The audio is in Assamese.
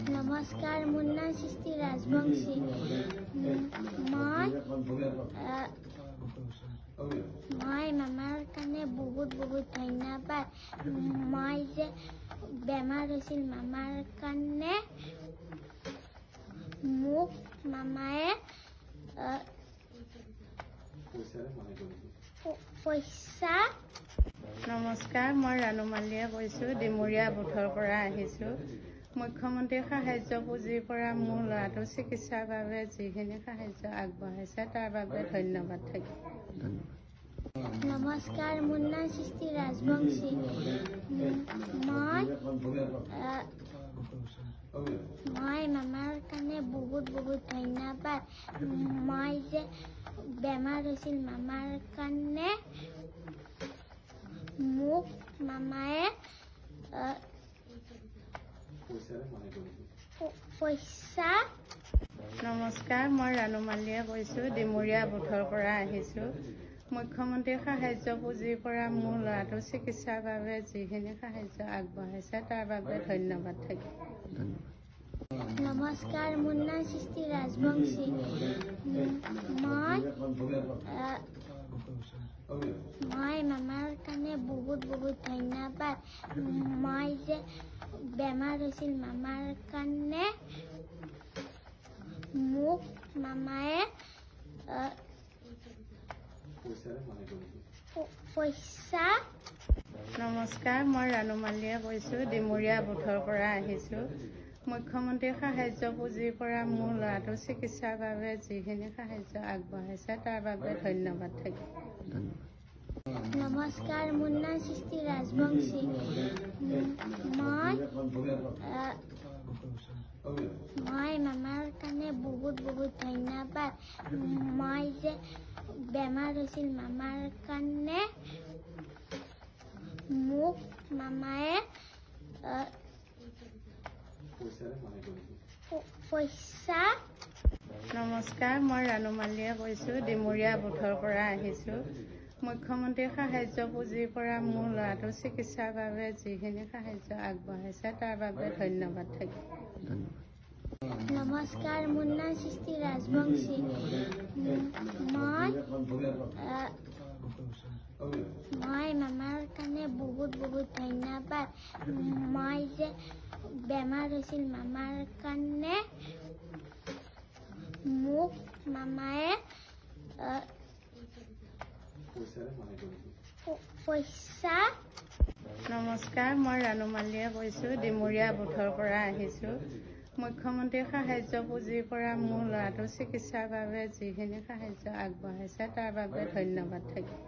নমস্কাৰ, মোৰ নাম সৃষ্টি ৰাজবংশী। মই মামাৰ কাৰণে বহুত ধন্যবাদ। মই যে বেমাৰ হৈছিল মামাৰ কাৰণে মোক মামায়ে পইচা। নমস্কাৰ, মই ৰাণু মালিয়ে কৈছোঁ, ডিমৰীয়া বুথৰ পৰা আহিছোঁ। মুখ্যমন্ত্ৰী সাহায্য পুঁজিৰ পৰা মোৰ ল'ৰাটোৰ চিকিৎসাৰ বাবে যিখিনি সাহায্য আগবঢ়াইছে তাৰ বাবে ধন্যবাদ থাকিল। নমস্কাৰ, মোৰ নাম সৃষ্টি ৰাজবংশী। মই মামাৰ কাৰণে বহুত ধন্যবাদ। মই যে বেমাৰ হৈছিল মামাৰ কাৰণে মোক মামায়ে পইচা। নমস্কাৰ, মই ৰাণু মালিয়ে কৈছোঁ, ডিমৰীয়া বুথৰ পৰা আহিছোঁ। মুখ্যমন্ত্ৰী সাহায্য পুঁজিৰ পৰা মোৰ ল'ৰাটোৰ চিকিৎসাৰ বাবে যিখিনি সাহায্য আগবঢ়াইছে তাৰ বাবে ধন্যবাদ থাকিল। নমস্কাৰ, মোৰ নাম সৃষ্টি ৰাজবংশী। মই মামাৰ কাৰণে বহুত ধন্যবাদ। মই যে বেমাৰ হৈছিল মামাৰ কাৰণে মোক মামায়ে পইচা। নমস্কাৰ, মই ৰাণু মালিয়ে কৈছোঁ, ডিমৰীয়া বুথৰ পৰা আহিছোঁ। মুখ্যমন্ত্ৰী সাহায্য পুঁজিৰ পৰা মোৰ ল'ৰাটোৰ চিকিৎসাৰ বাবে যিখিনি সাহায্য আগবঢ়াইছে তাৰ বাবে ধন্যবাদ থাকিল। নমস্কাৰ, মোৰ নাম সৃষ্টি ৰাজবংশী। মই মামাৰ কাৰণে বহুত ধন্যবাদ। মই যে বেমাৰ হৈছিল মামাৰ কাৰণে মোক মামায়ে পইচা। নমস্কাৰ, মই ৰাণু মালিয়ে কৈছোঁ, ডিমৰীয়া বুথৰ পৰা আহিছোঁ। মুখ্যমন্ত্ৰী সাহায্য পুঁজিৰ পৰা মোৰ ল'ৰাটোৰ চিকিৎসাৰ বাবে যিখিনি সাহায্য আগবঢ়াইছে তাৰ বাবে ধন্যবাদ থাকিল। নমস্কাৰ, মোৰ নাম সৃষ্টি ৰাজবংশী। মই মামাৰ কাৰণে বহুত ধন্যবাদ। মই যে বেমাৰ হৈছিল মামাৰ কাৰণে মোক মামায়ে পইচা। নমস্কাৰ, মই ৰাণু মালিয়ে কৈছোঁ, ডিমৰীয়া বুথৰ পৰা আহিছোঁ। মুখ্যমন্ত্ৰী সাহায্য পুঁজিৰ পৰা মোৰ ল'ৰাটোৰ চিকিৎসাৰ বাবে যিখিনি সাহায্য আগবঢ়াইছে তাৰ বাবে ধন্যবাদ থাকিল।